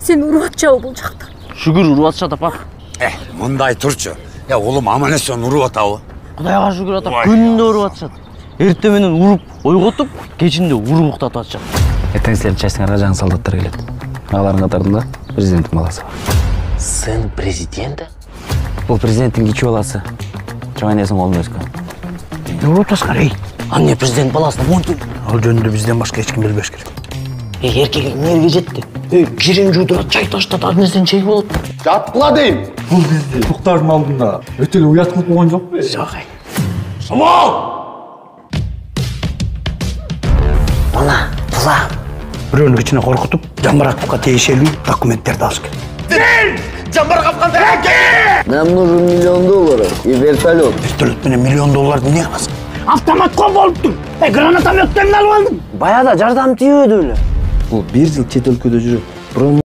Сен уруп атчабы бул жакта? Шүгүр уруп атышат апа. Мындай турчу. Улум аман эсен уруп атабы? Кудайга шүгүр ата, күнүндө уруп атышат. Эртең менен уруп ойготуп, кечинде уруп уктатып атышат. Эртең силердин частиңарга жаңы солдаттар келет. Алардын катарында президенттин баласы бар. Сын президенти? Бул президенттин кичи баласы. Чоңайнесин колунда өскөн. Уруп атышкан, Аны не президент баласына монту? Ал жөнүндө бизден башка эч ким билбеш керек. Эркек эмнеге жетти? Кирин жуудурат, чай таштат, ар нерсени чек болот. Жаткыла дейм. Бул кезде Токтардын алдында өтө эле уят кылып болгон жокпу? Жок. Самал! Мына, тузак. Бирөөнү кичине коркутуп, Жамбараковго тиешелүү документтерди алыш керек. Жамбар капканда эки! Нам нужен $1 миллион и вертолет. Вертолет менен $1 миллион эмне кыласың? Автоматқа болуптур. Гранатометтерин алып алдым. Баягы да жардам тийбөдү эле. Бул 1 жыл чет өлкөдө жүрүп,